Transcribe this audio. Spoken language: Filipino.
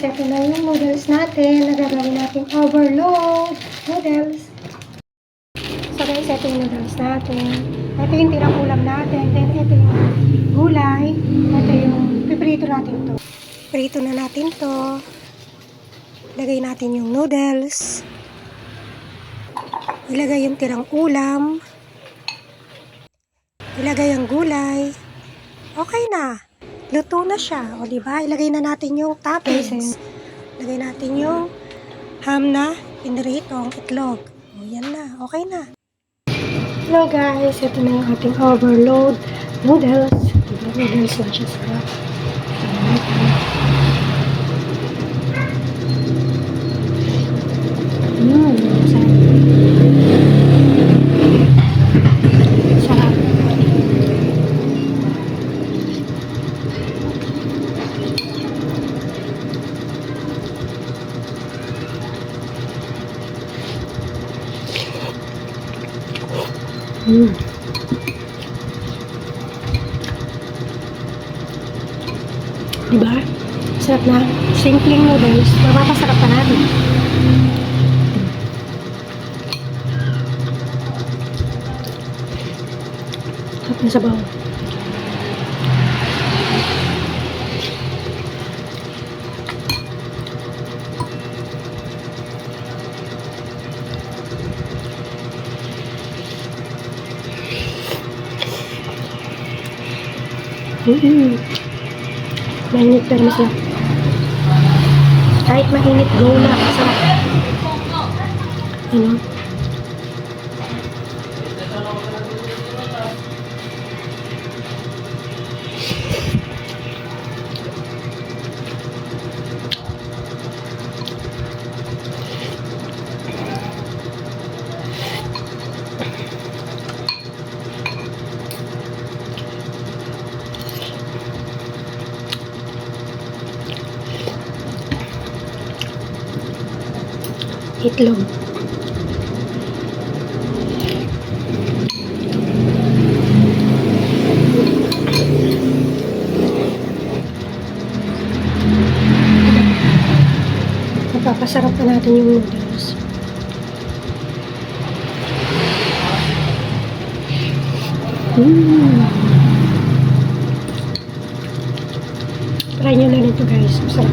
guys, ito na yung noodles natin. Nagagawin natin overload noodles. So guys, ito yung noodles natin. Ito yung tirang ulam natin. Then ito yung gulay. Ito yung piprito natin to. Prito na natin to. Ilagay natin yung noodles. Ilagay yung tirang ulam. Ilagay ang gulay. Okay na. Luto na siya. O diba? Ilagay na natin yung toppings. Ilagay natin yung ham na pinritong itlog. O yan na. Okay na. Hello guys. Ito na yung ating overload noodles. Diba? Noodles na siya sa sarap. Diba? Sarap na. Simpleng noodles. Mapapasarap pa natin. Sarap na sabaw. Mainit pero masarap. Kahit mainit, go na. Masarap. Ano? Itlog. Napapasarap pa natin yung noodles. Try nyo na nito guys. Masarap.